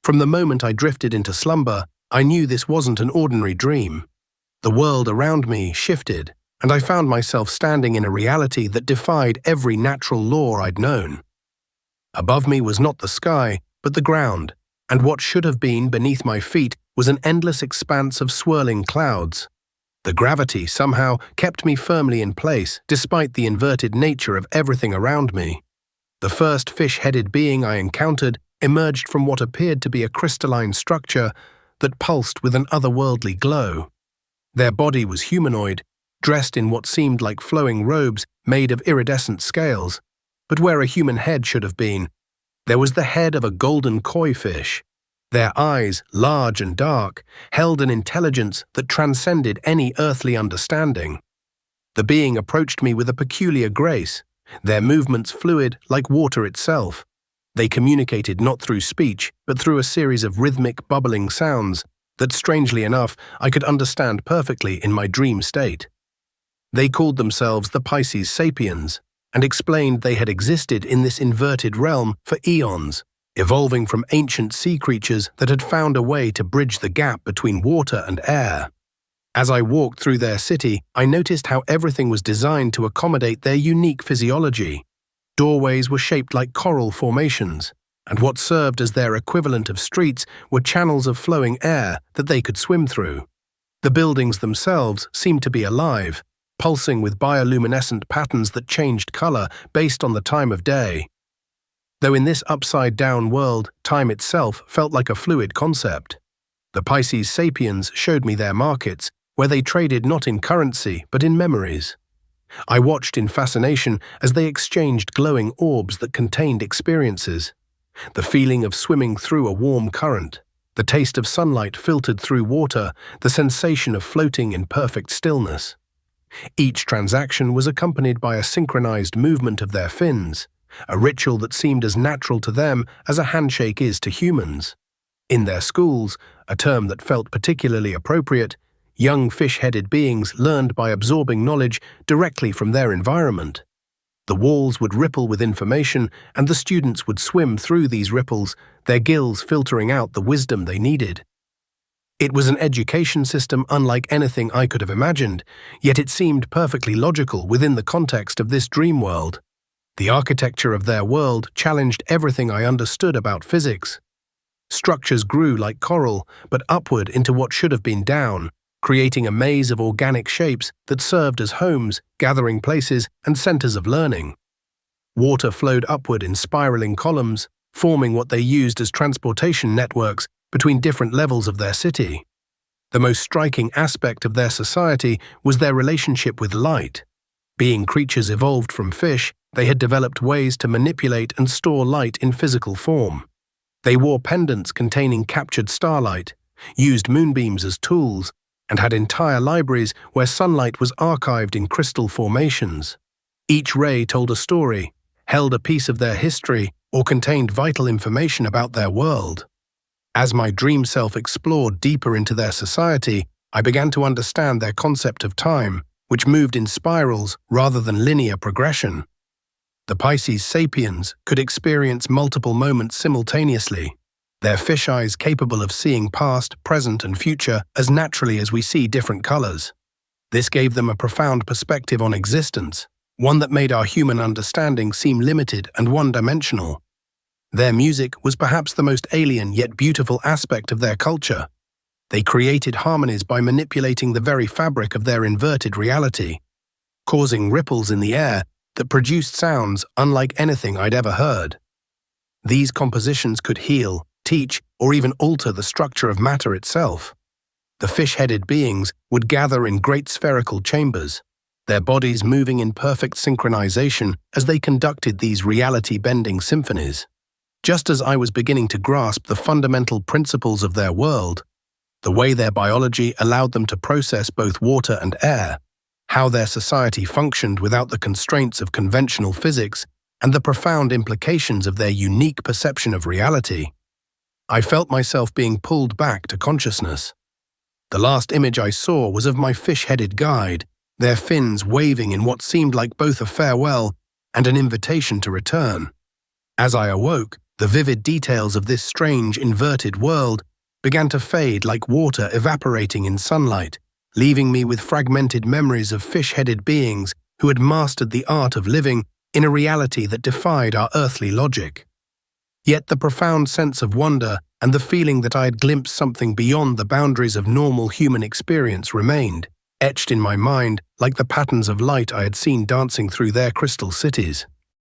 From the moment I drifted into slumber, I knew this wasn't an ordinary dream. The world around me shifted, and I found myself standing in a reality that defied every natural law I'd known. Above me was not the sky, but the ground, and what should have been beneath my feet was an endless expanse of swirling clouds. The gravity somehow kept me firmly in place, despite the inverted nature of everything around me. The first fish-headed being I encountered emerged from what appeared to be a crystalline structure that pulsed with an otherworldly glow. Their body was humanoid, dressed in what seemed like flowing robes made of iridescent scales, but where a human head should have been, there was the head of a golden koi fish. Their eyes, large and dark, held an intelligence that transcended any earthly understanding. The being approached me with a peculiar grace, their movements fluid like water itself. They communicated not through speech, but through a series of rhythmic, bubbling sounds that, strangely enough, I could understand perfectly in my dream state. They called themselves the Pisces sapiens, and explained they had existed in this inverted realm for eons, evolving from ancient sea creatures that had found a way to bridge the gap between water and air. As I walked through their city, I noticed how everything was designed to accommodate their unique physiology. Doorways were shaped like coral formations, and what served as their equivalent of streets were channels of flowing air that they could swim through. The buildings themselves seemed to be alive, pulsing with bioluminescent patterns that changed color based on the time of day. Though in this upside-down world, time itself felt like a fluid concept. The Pisces sapiens showed me their markets, where they traded not in currency but in memories. I watched in fascination as they exchanged glowing orbs that contained experiences. The feeling of swimming through a warm current, the taste of sunlight filtered through water, the sensation of floating in perfect stillness. Each transaction was accompanied by a synchronized movement of their fins, a ritual that seemed as natural to them as a handshake is to humans. In their schools, a term that felt particularly appropriate, young fish-headed beings learned by absorbing knowledge directly from their environment. The walls would ripple with information, and the students would swim through these ripples, their gills filtering out the wisdom they needed. It was an education system unlike anything I could have imagined, yet it seemed perfectly logical within the context of this dream world. The architecture of their world challenged everything I understood about physics. Structures grew like coral, but upward into what should have been down, creating a maze of organic shapes that served as homes, gathering places, and centers of learning. Water flowed upward in spiraling columns, forming what they used as transportation networks between different levels of their city. The most striking aspect of their society was their relationship with light. Being creatures evolved from fish, they had developed ways to manipulate and store light in physical form. They wore pendants containing captured starlight, used moonbeams as tools, and had entire libraries where sunlight was archived in crystal formations. Each ray told a story, held a piece of their history, or contained vital information about their world. As my dream self explored deeper into their society, I began to understand their concept of time, which moved in spirals rather than linear progression. The Pisces sapiens could experience multiple moments simultaneously, their fish eyes capable of seeing past, present, and future as naturally as we see different colors. This gave them a profound perspective on existence, one that made our human understanding seem limited and one-dimensional. Their music was perhaps the most alien yet beautiful aspect of their culture. They created harmonies by manipulating the very fabric of their inverted reality, causing ripples in the air that produced sounds unlike anything I'd ever heard. These compositions could heal, teach, or even alter the structure of matter itself. The fish-headed beings would gather in great spherical chambers, their bodies moving in perfect synchronization as they conducted these reality-bending symphonies. Just as I was beginning to grasp the fundamental principles of their world, the way their biology allowed them to process both water and air, how their society functioned without the constraints of conventional physics, and the profound implications of their unique perception of reality, I felt myself being pulled back to consciousness. The last image I saw was of my fish-headed guide, their fins waving in what seemed like both a farewell and an invitation to return. As I awoke, The vivid details of this strange, inverted world began to fade like water evaporating in sunlight, leaving me with fragmented memories of fish-headed beings who had mastered the art of living in a reality that defied our earthly logic. Yet the profound sense of wonder and the feeling that I had glimpsed something beyond the boundaries of normal human experience remained, etched in my mind like the patterns of light I had seen dancing through their crystal cities.